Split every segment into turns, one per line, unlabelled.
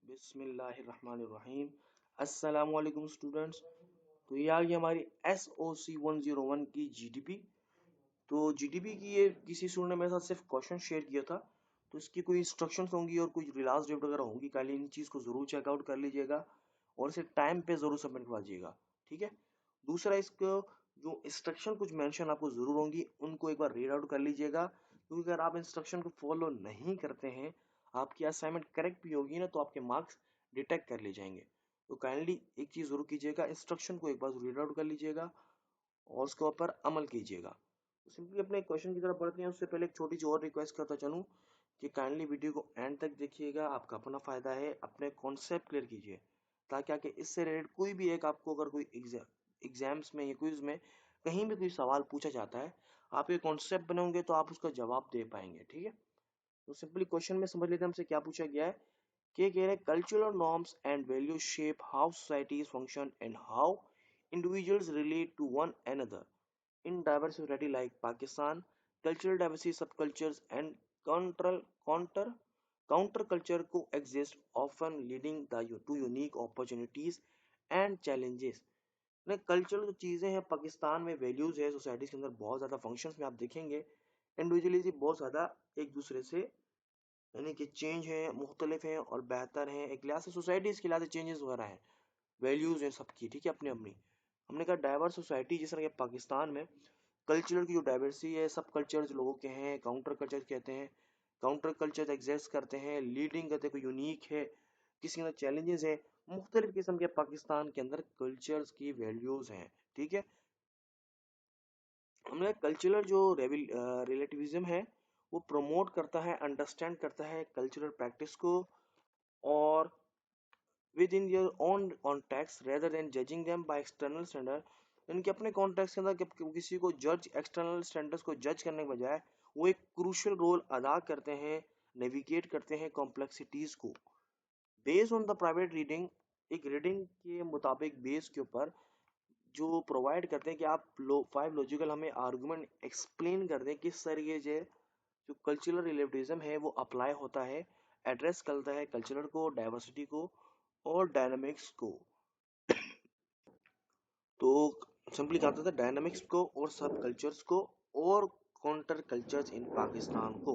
बिस्मिल्लाहिर्रहमानिर्रहीम। अस्सलाम वालेकुम स्टूडेंट्स। तो ये आ गई हमारी SOC 101 की GDP। तो GDP की ये किसी स्टूडेंट ने मेरे साथ सिर्फ क्वेश्चन शेयर किया था, तो इसकी कोई इंस्ट्रक्शंस होंगी और कोई लास्ट डेट वगैरह होंगी, काइंडली इन चीज़ को ज़रूर चेकआउट कर लीजिएगा और इसे टाइम पे ज़रूर सबमिट करवा दीजिएगा। ठीक है। दूसरा, इसको जो इंस्ट्रक्शन कुछ मेंशन आपको ज़रूर होंगी उनको एक बार रीड आउट कर लीजिएगा, क्योंकि अगर आप इंस्ट्रक्शन को फॉलो नहीं करते हैं, आपकी असाइनमेंट करेक्ट भी होगी ना तो आपके मार्क्स डिटेक्ट कर लिए जाएंगे। तो काइंडली एक चीज़ ज़रूर कीजिएगा, इंस्ट्रक्शन को एक बार रीड आउट कर लीजिएगा और उसके ऊपर अमल कीजिएगा। तो सिंपली अपने क्वेश्चन की तरफ बढ़ते हैं, उससे पहले एक छोटी सी और रिक्वेस्ट करता चलूँ कि काइंडली वीडियो को एंड तक देखिएगा, आपका अपना फ़ायदा है, अपने कॉन्सेप्ट क्लियर कीजिए ताकि आके इससे रिलेटेड कोई भी एक आपको अगर कोई एग्जाम्स में या क्विज में कहीं भी कोई सवाल पूछा जाता है, आपके कॉन्सेप्ट बने होंगे तो आप उसका जवाब दे पाएंगे। ठीक है। तो सिंपली क्वेश्चन में समझ लेते हैं हमसे क्या पूछा गया है। कि कह रहे हैं cultural norms and values shape how societies function and how individuals relate to one another in diverse society like Pakistan. Cultural diversity, subcultures, and counter counter counterculture coexist, often leading to unique opportunities and challenges. Cultural जो चीज़ें हैं पाकिस्तान में, values है societies के अंदर बहुत ज़्यादा functions में आप देखेंगे इंडिविजुअली बहुत ज़्यादा एक दूसरे से यानी कि चेंज है, मुख्तलिफ हैं और बेहतर हैं। एक लिहाज से सोसाइटीज के लिहाज से चेंजेस वगैरह हैं, वैल्यूज हैं सबकी। ठीक है। अपनी अपनी हमने कहा डाइवर्स सोसाइटी जिस तरह के पाकिस्तान में कल्चरल की जो डाइवर्सिटी है, सब कल्चर्स लोगों के हैं, काउंटर कल्चर कहते हैं, काउंटर कल्चर एग्जिस्ट करते हैं, लीडिंग करते हैं, कोई यूनिक है, किसी के अंदर चैलेंजेस है, मुख्तलिफ किस्म के पाकिस्तान के अंदर कल्चर्स की वैल्यूज हैं। ठीक है। हमने कल्चरल जो रिलेटिविज्म है वो प्रमोट करता है, अंडरस्टैंड करता है कल्चरल प्रैक्टिस को और within your own context rather than judging them by external standard। इनके अपने कॉन्टेक्स्ट के अंदर किसी को जज, एक्सटर्नल स्टैंडर्ड्स को जज करने के बजाय वो एक क्रूशियल रोल अदा करते हैं, नेविगेट करते हैं कॉम्प्लेक्सिटीज को based on the private reading. एक रीडिंग के मुताबिक बेस के ऊपर जो प्रोवाइड करते हैं कि आप फाइव लॉजिकल हमें आर्गुमेंट एक्सप्लेन कर दें किस तरीके से जो कल्चरल रिलेटिविज्म है वो अप्लाई होता है, एड्रेस करता है कल्चरल को, डाइवर्सिटी को और डायनामिक्स को। तो सिंपली कहते थे डायनामिक्स को और सब कल्चर्स को और काउंटर कल्चर्स इन पाकिस्तान को।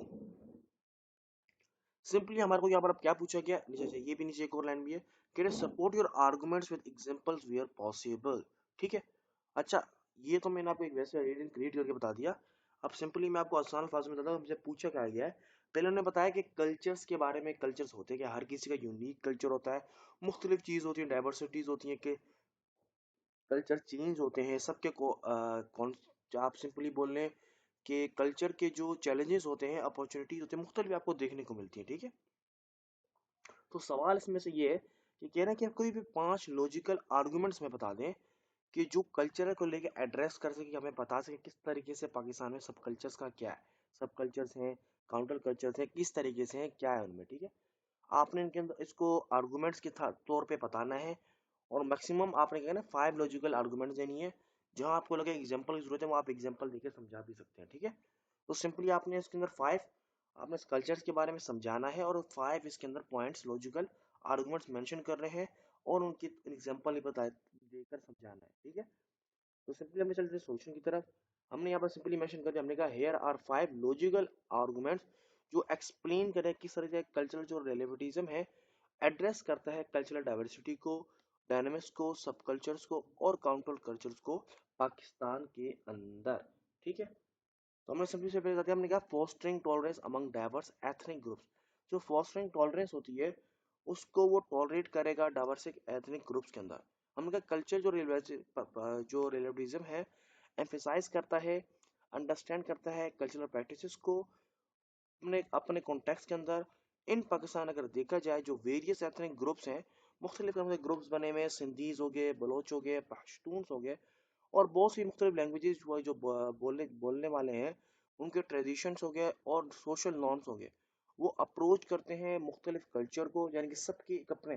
सिंपली हमारे को यहाँ पर अब क्या पूछा गया, नीचे से ये भी नीचे एक और लाइन भी है कि support your arguments with examples where possible. ठीक है। अच्छा, ये तो मैंने आपको एक वैसे रीडिंग क्रिएट करके बता दिया। अब सिंपली मैं आपको आसान अल्फाज में बताता हूँ हमसे पूछा क्या गया है। पहले उन्होंने बताया कि कल्चर्स के बारे में, कल्चर्स होते हैं कि हर किसी का यूनिक कल्चर होता है, मुख्तलिफ चीज़ होती है, डाइवर्सिटीज होती है कि कल्चर चेंज होते हैं सबके को आप सिंपली बोल लें कि कल्चर के जो चैलेंजेस होते हैं, अपॉर्चुनिटीज होते हैं, मुख्तलिफ आपको देखने को मिलती है। ठीक है। तो सवाल इसमें से ये है कि कह रहे हैं कि आप कोई भी 5 लॉजिकल आर्गुमेंट्स में बता दें कि जो कल्चर को लेके एड्रेस कर सके, हमें बता सके किस तरीके से पाकिस्तान में सब कल्चर्स का क्या है, सब कल्चर्स हैं, काउंटर कल्चर्स हैं, किस तरीके से हैं, क्या है उनमें। ठीक है। आपने इनके अंदर इसको आर्गुमेंट्स के तौर पे बताना है और मैक्सिमम आपने क्या है ना 5 लॉजिकल आर्गुमेंट्स देनी है। जहां आपको लगे एग्जांपल की जरूरत है वो आप एग्जांपल देकर समझा भी सकते हैं। ठीक है। तो सिंपली आपने इसके अंदर 5 आपने कल्चर्स के बारे में समझाना है और 5 इसके अंदर पॉइंट्स लॉजिकल आर्गुमेंट्स मेंशन कर रहे हैं और उनकी एग्जांपल बता देकर समझाना है। ठीक है। तो सिंपली हमने चलते हैं सोल्यूशन की तरफ। हमने यहाँ पर सिंपली मेंशन कर दिया, हमने कहा हेयर आर 5 लॉजिकल आर्गुमेंट्स जो एक्सप्लेन करे किस तरह से कल्चरल जो रिलेटिविज्म है एड्रेस करता है कल्चरल डाइवर्सिटी को, डायनामिक्स को, सब कल्चर्स को और काउंटर कल्चर्स को पाकिस्तान के अंदर। ठीक है। तो हमने सिंपली से पहले हमने कहा fostering tolerance among diverse ethnic groups. जो फोस्टरिंग टॉलरेंस होती है उसको वो टॉलरेट करेगा डाइवर्स एथनिक ग्रुप्स के अंदर। हमने कहा कल्चर जो रिलेटिविज्म है एम्फेसाइज करता है, अंडरस्टैंड करता है कल्चरल प्रैक्टिसेस को अपने अपने कॉन्टेक्स्ट के अंदर। इन पाकिस्तान अगर देखा जाए जो वेरियस एथनिक ग्रुप्स हैं, मुख्तलिफ किस्म के ग्रुप्स बने हुए हैं, सिंधीज हो गए, बलोच हो गए, पश्तून्स हो गए और बहुत सी मुख्तलिफ लैंग्वेजेस हुआ जो बोलने वाले हैं, उनके ट्रेडिशंस हो गए और सोशल नॉर्म्स हो गए। वो अप्रोच करते हैं मुख्तलिफ कल्चर को, यानी कि सबके एक अपने,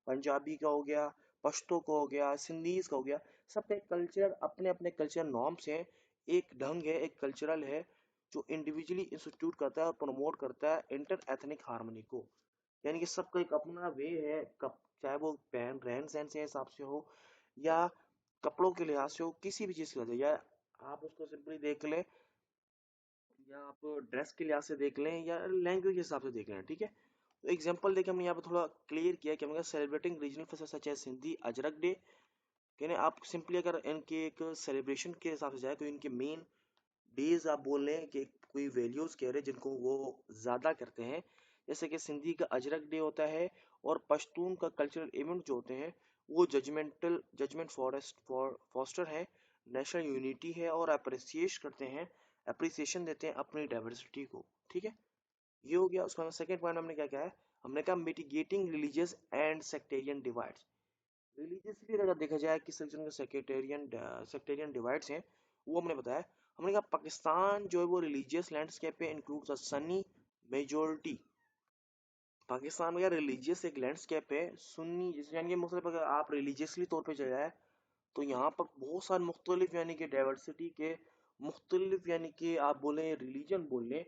पंजाबी का हो गया, पश्तो का हो गया, सिंधीज का हो गया, सबके कल्चर अपने अपने कल्चर नॉर्म्स हैं, एक ढंग है, एक कल्चरल है जो इंडिविजुअली इंस्टीट्यूट करता है और प्रमोट करता है इंटर एथनिक हार्मनी को। यानी कि सबका एक अपना वे है, चाहे वो पहन रहन सहन से हिसाब से हो या कपड़ों के लिहाज से हो, किसी भी चीज की वजह, या आप उसको सिंपली देख लें, या आप ड्रेस के लिहाज से देख लें, या लैंग्वेज के हिसाब से देख लें, ठीक है। तो एग्जांपल देके हमने यहाँ पे थोड़ा क्लियर किया कि हमने celebrating regional festival such as Sindhi Ajrak day, यानी आप सिंपली अगर इनके एक सेलिब्रेशन के हिसाब से जाए तो इनके मेन डेज आप बोल रहे हैं कि कोई वैल्यूज कह रहे हैं जिनको वो ज्यादा करते हैं, जैसे कि सिंधी का अजरक डे होता है, और पश्तून का कल्चरल इवेंट जो होते हैं वो जजमेंट फॉरेस्ट फॉस्टर है, नेशनल यूनिटी है, और अप्रिसिएट करते हैं, अप्रिसिएशन देते हैं अपनी डाइवर्सिटी को, ठीक है। ये हो गया। उसका सेकंड पॉइंट हमने क्या क्या है, हमने कहा mitigating religious and sectarian divides. Religiously अगर देखा जाए किस सेक्शन के सेक्टेरियन डिवाइड्स हैं, वो हमने बताया। हमने कहा पाकिस्तान जो है वो रिलीजियस लैंडस्केप पे includes a Sunny majority. Pakistan में रिलीजियस एक लैंडस्केप है सुन्नी, जिस यानी कि मतलब अगर आप रिलीजियसली तौर पे चले जाए तो यहाँ पर बहुत सारे मुख्तलिफ यानी कि डाइवर्सिटी के मुख्तलिफ यानी कि आप बोले रिलीजन बोले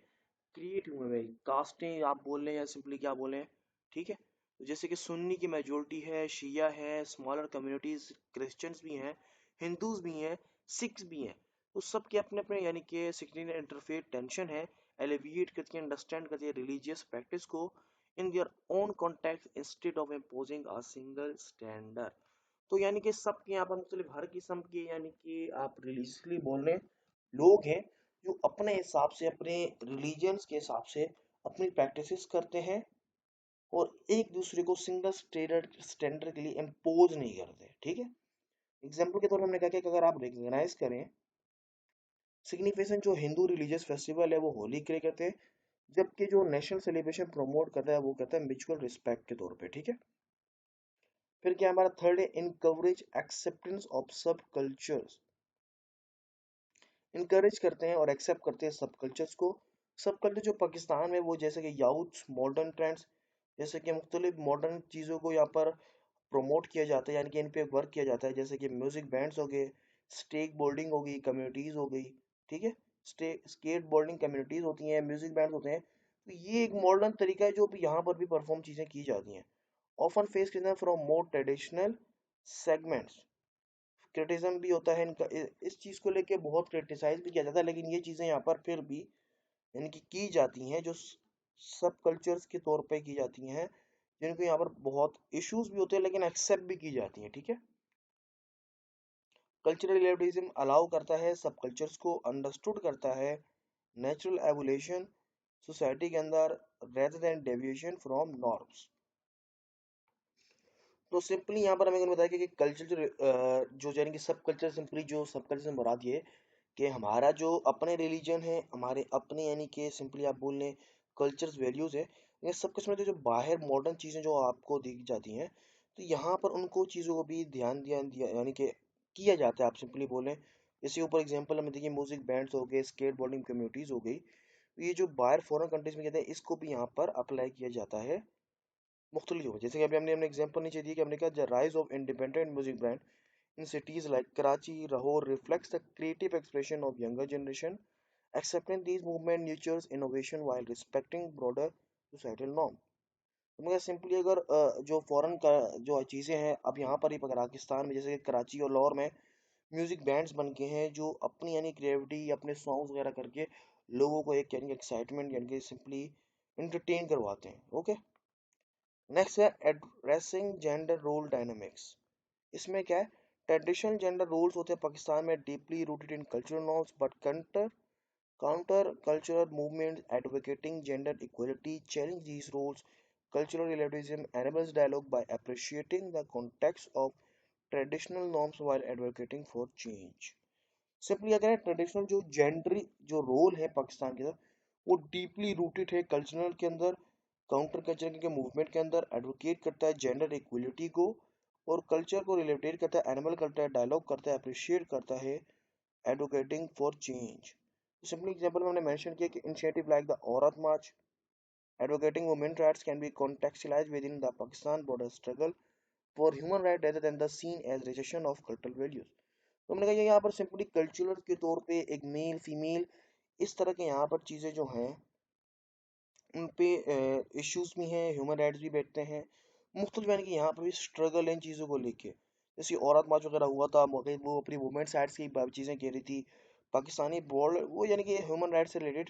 क्रिएट हुए हैं, कास्टें आप बोल रहे हैं या सिंपली क्या बोले हैं, ठीक है। तो जैसे कि सुन्नी की मेजोरिटी है, शिया है, स्मॉलर कम्युनिटीज क्रिश्चियंस भी हैं, हिंदूज भी हैं, सिख्स भी हैं। तो सबके अपने अपने यानी कि सेक्टेरियन इंटरफेथ टेंशन है, एलिविएट करती है, अंडरस्टैंड करती है रिलीजियस प्रैक्टिस को in their own context instead of imposing a single standard. तो यानी कि सबके यहाँ पर मुख्तलिफ हर किस्म के यानी कि आप रिलीजियसली बोल रहे लोग हैं जो अपने हिसाब से अपने रिलीजन्स के हिसाब से अपनी प्रैक्टिसेस करते हैं, और एक दूसरे को सिंगल स्टैंडर्ड के लिए इम्पोज नहीं करते, ठीक है। एग्जाम्पल के तौर पर हमने कहा कि अगर आप रिकॉग्नाइज करें सिग्निफिकेंट जो हिंदू रिलीजियस फेस्टिवल है वो होली के लिए कहते हैं, जबकि जो नेशनल सेलिब्रेशन प्रमोट करता है वो कहता है म्यूचुअल रिस्पेक्ट के तौर पे, ठीक है। फिर क्या हमारा थर्ड है इनकवरेज एक्सेप्टेंस ऑफ सब कल्चर्स। इनकरेज करते हैं और एक्सेप्ट करते हैं सब कल्चर्स को। सब कल्चर जो पाकिस्तान में वो जैसे कि याउथ मॉडर्न ट्रेंड्स, जैसे कि मुख्तलिफ मॉडर्न चीज़ों को यहाँ पर प्रमोट किया जाता है, यानी कि इन पे वर्क किया जाता है, जैसे कि म्यूजिक बैंड्स हो गए, स्टेक बोर्डिंग हो गई, कम्युनिटीज़ हो गई, ठीक है। स्केट बोर्डिंग कम्युनिटीज़ होती हैं, म्यूजिक बैंड्स होते हैं। तो ये एक मॉडर्न तरीका है जो यहाँ पर भी परफॉर्म चीज़ें की जाती हैं। Often face from more traditional segments. Criticism भी होता है इनका, इस चीज़ को लेके बहुत क्रिटिसाइज भी किया जाता है, लेकिन ये चीज़ें यहाँ पर फिर भी यानी कि की जाती हैं जो सब कल्चर्स के तौर पे की जाती हैं, जिनको यहाँ पर बहुत इश्यूज भी होते हैं लेकिन एक्सेप्ट भी की जाती हैं, ठीक है। कल्चरल रिलेटिविज्म अलाउ करता है सब कल्चर्स को, अंडरस्टूड करता है नेचुरल एवोल्यूशन सोसाइटी के अंदर rather than deviation from norms. तो सिंपली यहाँ पर हमें बताया कि कल्चर जो यानी कि सब कल्चर, सिंपली जो सब कल्चर से मुराद ये कि हमारा जो अपने रिलीजन है, हमारे अपने यानी कि सिंपली आप बोल लें कल्चर्स वैल्यूज है, ये सब कुछ में जो बाहर मॉडर्न चीज़ें जो आपको दी जाती हैं, तो यहाँ पर उनको चीज़ों को भी ध्यान दिया यानी कि किया जाता है, आप सिंपली बोलें। जैसे ऊपर एग्जांपल हमें देखिए म्यूजिक बैंड्स हो गए, स्केट बोर्डिंग कम्युनिटीज़ हो गई, तो ये जो बाहर फॉरेन कंट्रीज में कहते हैं इसको भी यहाँ पर अप्लाई किया जाता है मुख्तलिफ हो। जैसे कि अभी हमने एग्जांपल नीचे दी कि हमने कहा the rise of independent music brand in cities like Karachi, Lahore reflects the creative expression of younger generation. Accepting these movement nurtures innovation while respecting broader societal norm. तो मैं सिंपली अगर जो फॉरेन का जो चीज़ें हैं अब यहाँ पर ही पाकिस्तान में जैसे कि कराची और लाहौर में म्यूजिक बैंड्स बन के हैं जो अपनी यानी क्रिएटिविटी अपने सॉन्ग्स वगैरह करके लोगों को एक यानी एक्साइटमेंट यानी कि सिंपली इंटरटेन करवाते हैं, ओके। नेक्स्ट है एड्रेसिंग जेंडर रोल डायनामिक्स। इसमें क्या है, ट्रेडिशनल जेंडर रोल्स होते हैं पाकिस्तान में deeply rooted in cultural norms, but counter cultural movements advocating gender equality challenge these roles. Cultural relativism enables dialogue by appreciating the context of traditional norms while advocating for change. Simply अगर traditional जो जेंडरी जो role है पाकिस्तान के अंदर वो deeply rooted है cultural के अंदर, काउंटर कल्चर के मूवमेंट के अंदर, एडवोकेट करता है जेंडर इक्वलिटी को और कल्चर को रिलेटेड करता है, एनिमल करता है, डायलॉग करता है, अप्रिशिएट करता है, advocating for change. Simply example में हमने मेंशन किया कि इनिशिएटिव लाइक द औरत मार्च advocating women's rights can be contextualized within the Pakistan border struggle for human rights rather than the seen as rejection of cultural values. तो हमने कहा यहाँ पर सिंपली कल्चरल के तौर पे एक मेल फीमेल इस तरह के यहाँ पर चीज़ें जो हैं उन पे इश्यूज भी हैं, ह्यूमन राइट्स भी बैठते हैं मुख्तलिफ, यानी कि यहाँ पर भी स्ट्रगल है इन चीज़ों को लेके। जैसे औरत मार्च वगैरह हुआ था, वो अपनी वुमेन्स राइट्स की चीज़ें कह रही थी, पाकिस्तानी बॉर्डर वो, यानी कि ह्यूमन राइट्स से रिलेटेड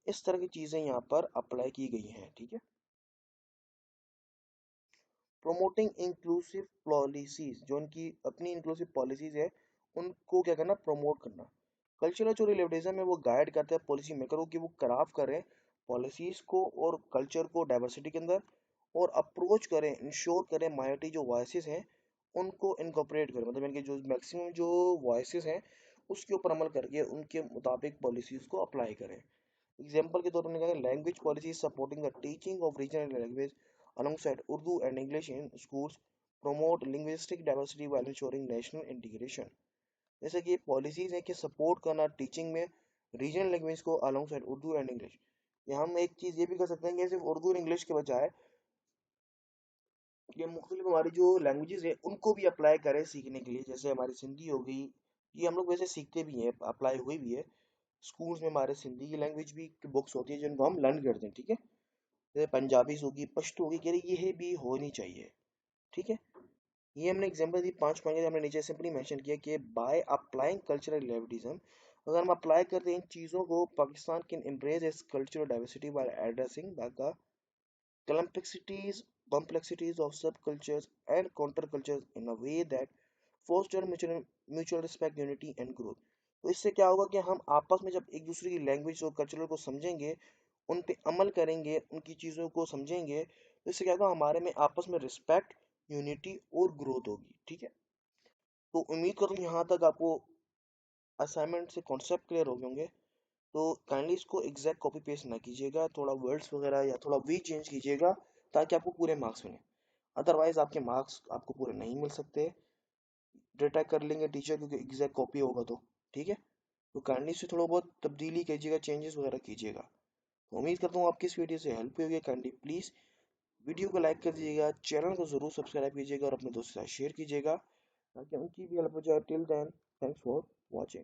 इस तरह की चीज़ें यहाँ पर अप्लाई की गई हैं, ठीक है। प्रोमोटिंग इंक्लूसिव पॉलिसीज, जो उनकी अपनी इंक्लूसिव पॉलिसीज है उनको क्या करना, प्रमोट करना। कल्चरल जो रिलेटिविज्म है वो गाइड करता है पॉलिसी मेकर को कि वो क्राफ्ट करें पॉलिसीज को और कल्चर को डाइवर्सिटी के अंदर, और अप्रोच करें, इंश्योर करें माइनॉरिटी जो वॉइसेस हैं उनको इनकॉर्पोरेट करें, मतलब इनके जो मैक्सिमम जो वॉइसेस हैं उसके ऊपर अमल करके उनके मुताबिक पॉलिसीज को अप्लाई करें। एग्जाम्पल के तौर पर कहा, language policy supporting the teaching of regional language alongside Urdu and English in schools, promote linguistic diversity while ensuring national integration। जैसे कि पॉलिसीज है कि सपोर्ट करना टीचिंग में रीजनल लैंग्वेज को अलोंगसाइड उर्दू एंड इंग्लिश। या हम एक चीज़ ये भी कर सकते हैं कि सिर्फ उर्दू और इंग्लिश के बजाय ये मुख्तलिफ हमारी जो लैंग्वेजेस है उनको भी अप्लाई करें सीखने के लिए। जैसे हमारी सिंधी हो गई, ये हम लोग वैसे सीखते भी हैं, अप्लाई हुई भी है स्कूल्स में, हमारे सिंधी की लैंग्वेज भी बुक्स होती है जिनको हम लर्न करते हैं, ठीक है। जैसे पंजाबी होगी, पश्तो होगी, कह रही ये भी होनी चाहिए, ठीक है। ये हमने एग्जांपल दी 5 पॉइंट हमने नीचे सिंपली मेंशन किया कि बाय अप्लाइंग कल्चरल रिलेटिविज्म, अगर हम अप्लाई करते हैं इन चीज़ों को, Pakistan can embrace its cultural diversity by addressing the complexities of subcultures and countercultures in a way that foster mutual respect, unity and growth। तो इससे क्या होगा कि हम आपस में जब एक दूसरे की लैंग्वेज और कल्चरल को समझेंगे, उन पे अमल करेंगे, उनकी चीज़ों को समझेंगे, तो इससे क्या होगा, हमारे में आपस में रिस्पेक्ट, यूनिटी और ग्रोथ होगी, ठीक है। तो उम्मीद करूँ यहाँ तक आपको असाइनमेंट से कॉन्सेप्ट क्लियर हो गए होंगे। तो काइंडली इसको एग्जैक्ट कॉपी पेस्ट ना कीजिएगा, थोड़ा वर्ड्स वगैरह या थोड़ा वी चेंज कीजिएगा ताकि आपको पूरे मार्क्स मिले। अदरवाइज आपके मार्क्स आपको पूरे नहीं मिल सकते, डेटा कर लेंगे टीचर, क्योंकि एग्जैक्ट कॉपी होगा तो, ठीक है। तो काइंडली इससे थोड़ा बहुत तब्दीली कीजिएगा, चेंजेस वगैरह कीजिएगा। तो उम्मीद करता हूँ आपकी इस वीडियो से हेल्प होगी। काइंडली प्लीज़ वीडियो को लाइक कर दीजिएगा, चैनल को ज़रूर सब्सक्राइब कीजिएगा और अपने दोस्तों के साथ शेयर कीजिएगा ताकि उनकी भी हेल्प हो जाए। Till then, thanks for watching.